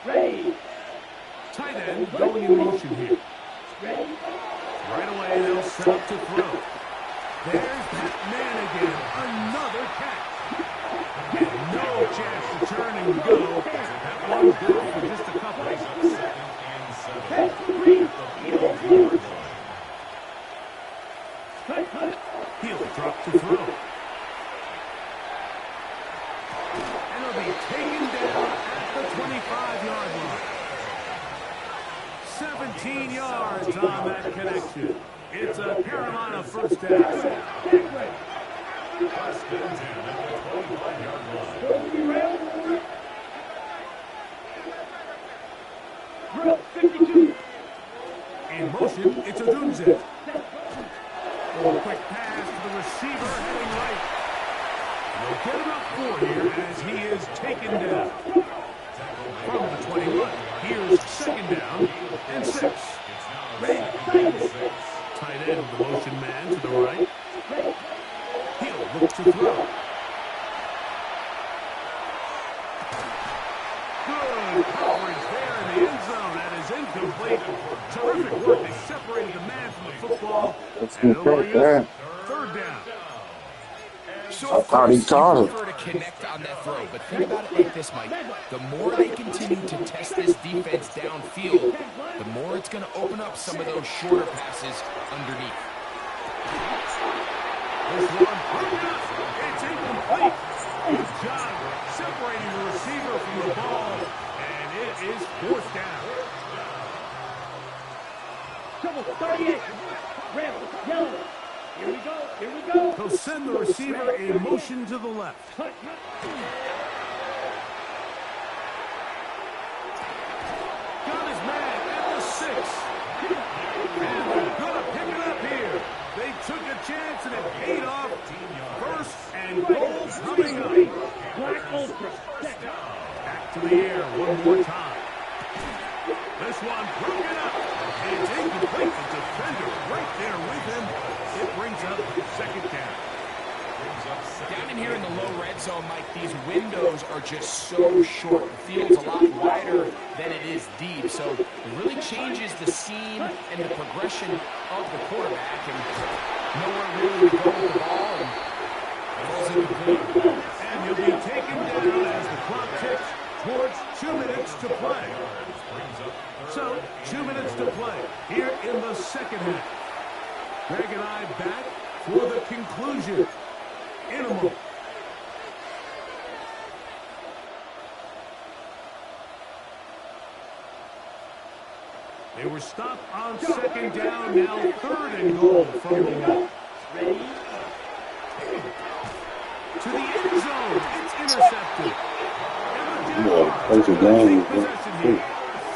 S4: Ready.
S2: Tight end going in motion here.
S4: Ready.
S2: Right away, they'll set up to throw. There's that man again. Another catch. And no chance to turn and go. That one good for just a couple. He'll drop to throw. And he'll be taken down at the 25-yard line. 17 yards on that connection. It's a Carolina first down.
S5: First and 10 at the 25-yard line.
S4: Drill 52.
S2: In motion, it's Odunze. Quick pass to the receiver heading right. They'll get him up 4 here as he is taken down. From the 21, here's second down and 6. Tight end, the motion man to the right. He'll look to throw. Good coverage there in the end zone. That is incomplete. Terrific work. They separated the man from the football. And over he is. Third down.
S3: So
S1: I thought he caught it.
S3: to connect on that throw, but think about it like this, Mike. The more they continue to test this defense downfield, the more it's going to open up some of those shorter passes underneath.
S2: This one, it's incomplete. Good job separating the receiver from the ball, and it is fourth down.
S4: Trouble 38. Red, yellow. Here we go. Here we go.
S2: He'll send the receiver in motion to the left.
S4: Cut.
S2: Got his man at the 6. And they're going to pick it up here. They took a chance and it paid off. And goal coming up.
S4: Black Ultra. Set.
S2: Back to the air one more time. This one broken up. It's incomplete. The defender right there with him. It brings up second down.
S3: Down in here in the low red zone, Mike, these windows are just so short. The field's a lot wider than it is deep, so it really changes the scheme and the progression of the quarterback, and nowhere really to go with the ball, and falls incomplete.
S2: And he'll be taken down as the clock ticks towards 2 minutes to play. So, 2 minutes to play here in the second half. Greg and I back for the conclusion. Animal. They were stopped on second down, now third and goal from the line.
S4: Ready?
S2: To the end zone, it's intercepted.
S1: That's a game.
S2: Possession here.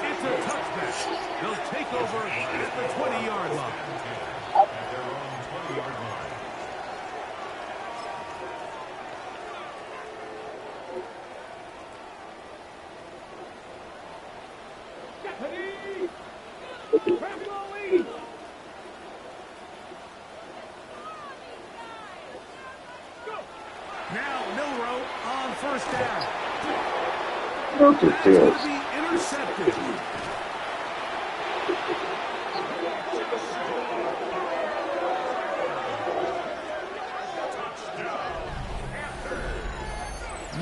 S2: It's a touchback. They'll take over at the 20-yard line. At their own 20-yard line. Now Milroe on first down.
S1: Look at
S2: That's going
S1: this.
S2: to be intercepted.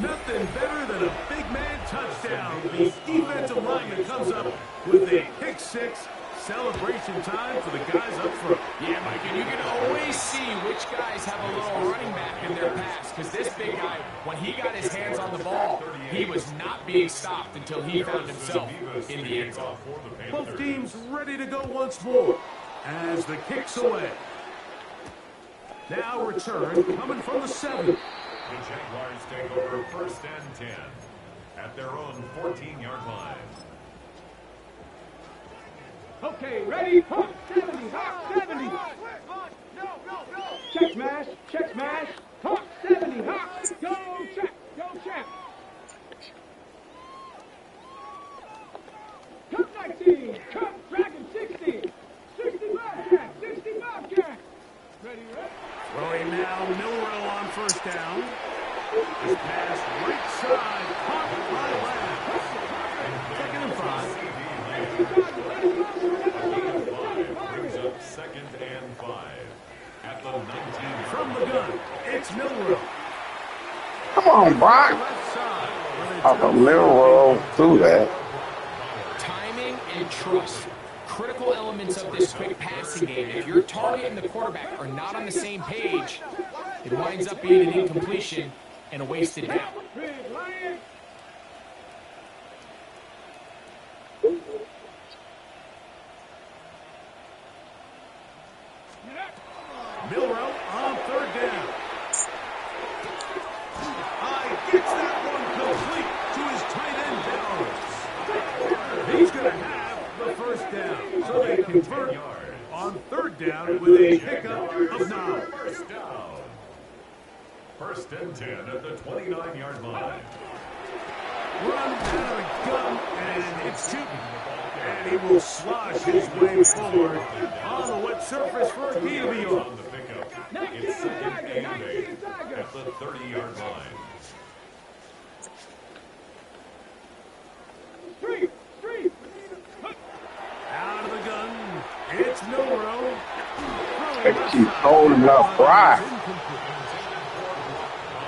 S2: Nothing better than a big man touchdown. The defensive lineman comes up with a pick six. Celebration time for the guys up front.
S3: Yeah, Mike, and you can always see which guys have a little running back in their pass, because this big guy, when he got his hands on the ball, he was not being stopped until he found himself in the end zone.
S2: Both teams ready to go once more as the kick's away. Now return coming from the 7.
S5: The Jaguars take over first and 10 at their own 14-yard line.
S4: Okay, ready? Hawk 70, Hawk 70. Check smash, check smash. Hawk 70, Hawk. Go check, go check. Cup 19, Cup Dragon 60. 60 Bobcat, 60 Bobcat. Ready, ready?
S2: Throwing now, Milroe on first down. His pass right side, caught by Lamb. Second and 5.
S5: Brings up second and 5 at the 19.
S2: From the gun, it's Milroe.
S1: Come on, Brock.
S2: Left side.
S1: Off a Milroe through that.
S3: Timing and trust, critical elements of this quick passing game. If your target and the quarterback are not on the same page, it winds up being an incompletion and a wasted down.
S4: Big Lion.
S2: Milroe on third down. Gets that one complete to his tight end, Bowers. He's going to have the first down. So they convert on third down with a pickup of 9.
S5: First down. First and 10 at the 29-yard line.
S2: Run out of the gun, and it's Tootin. And he will slosh his way forward on the wet surface for a gain of a yard.
S5: On the pickup, it's second and 8 at the 30-yard line.
S4: Street, street.
S2: Out of the gun, it's Milroe.
S1: They keep holding up Brock.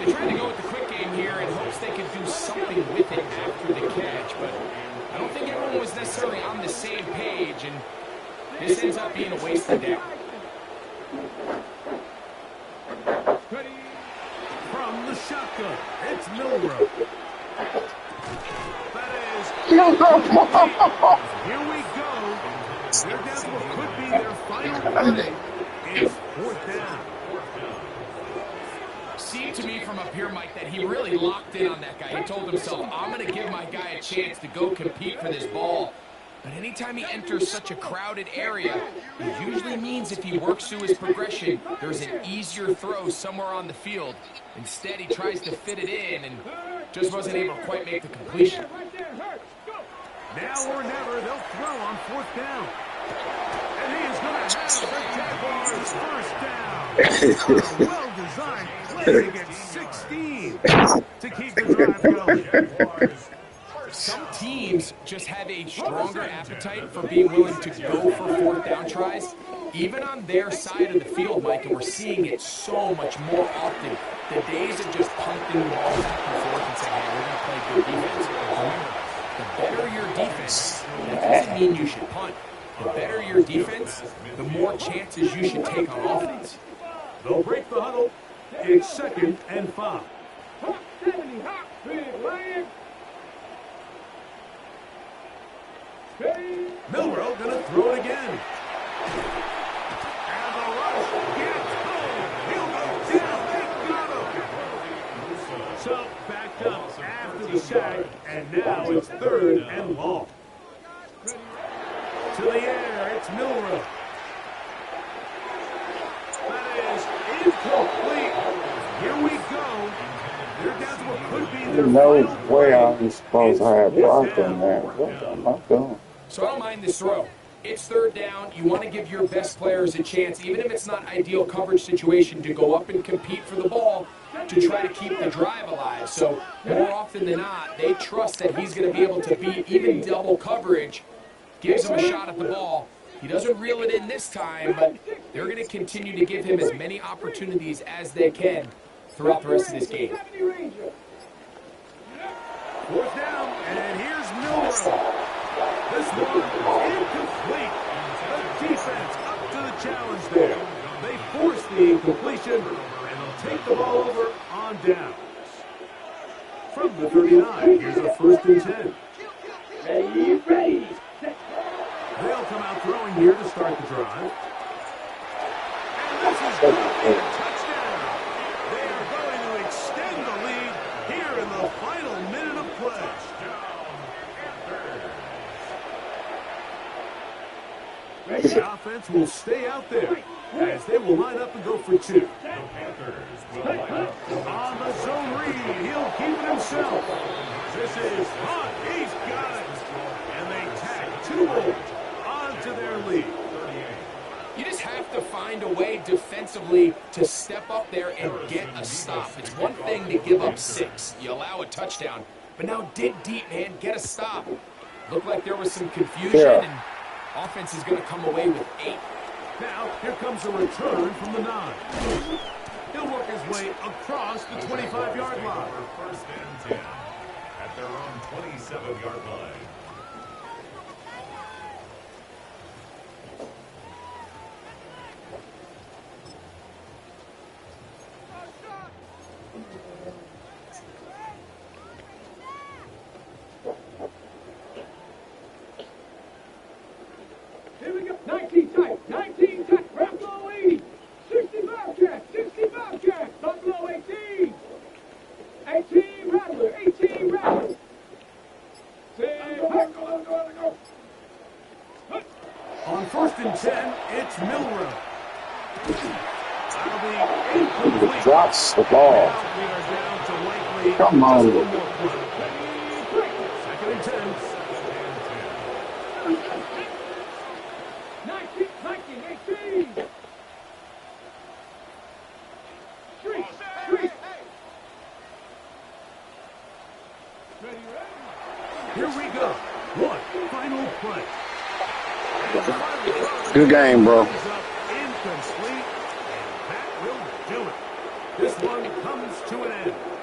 S3: They tried to go with the quick game here in hopes they could do something with it after the catch, but I don't think everyone was necessarily on the same page, and this ends up being a wasted down.
S2: Ready from the shotgun, it's Milroe. That is, here we go. They're down to what could be their final play. It's fourth down.
S3: Seemed to me from up here, Mike, that he really locked in on that guy. He told himself, I'm going to give my guy a chance to go compete for this ball. But anytime he enters such a crowded area, it usually means if he works through his progression, there's an easier throw somewhere on the field. Instead, he tries to fit it in and just wasn't able to quite make the completion.
S2: Now or never, they'll throw on 4th down. And he is going to have the Jaguars' first down. Well-designed play to get 16 to keep the drive going.
S3: Some teams just have a stronger appetite for being willing to go for 4th down tries, even on their side of the field, Mike, and we're seeing it so much more often. The days of just punting the ball back and forth and saying, hey, we're going to play good defense. Remember, the better your defense, that doesn't mean you should punt. The better your defense, the more chances you should take on offense.
S2: They'll break the huddle. It's 2nd and 5. Milroe going to throw it again. And the rush gets home. He'll go down. They got him. So backed up after the sack, and now it's 3rd and long. To the air, it's Milroe. That is incomplete. Here we go. They're down to what could be their
S1: No
S2: final
S1: way
S2: play.
S1: I'm supposed to have blocked on that. What am I doing?
S3: So I don't mind this throw. It's 3rd down. You want to give your best players a chance, even if it's not ideal coverage situation, to go up and compete for the ball to try to keep the drive alive. So more often than not, they trust that he's going to be able to beat even double coverage, gives him a shot at the ball. He doesn't reel it in this time, but they're going to continue to give him as many opportunities as they can throughout the rest of this game.
S2: 4th down, and here's Milroe. This one is incomplete. The defense up to the challenge there. They force the incompletion, and they'll take the ball over on downs. From the 39, here's a 1st and 10.
S4: Ready.
S2: They'll come out throwing here to start the drive. And this is going to be a touchdown. They are going to extend the lead here in the final minute of play. The offense will stay out there as they will line up and go for 2. On the zone read, he'll keep it himself. This is hot. He's got it. And they tag 2 more onto their lead.
S3: You just have to find a way defensively to step up there and get a stop. It's one thing to give up 6. You allow a touchdown. But now dig deep, man. Get a stop. Looked like there was some confusion, and offense is going to come away with 8.
S2: Now, here comes a return from the 9. He'll work his way across the 25-yard line.
S5: For 1st and 10 at their own 27-yard line.
S4: Here we go. 19 tight. 19 tight. Buffalo 80. 65 jack. 65 jack. Buffalo 18. 18 Rattler. 18 Rattler. Go.
S2: On 1st and 10, it's Milroe. That'll be incomplete.
S1: Drops the ball.
S2: Now we are down to likely
S1: Come on.
S2: just one more play. 2nd and 10.
S4: 19, 18. Street.
S2: Here we go. One final play.
S1: Good game, bro.
S2: Incomplete, and that will do it. This one comes to an end.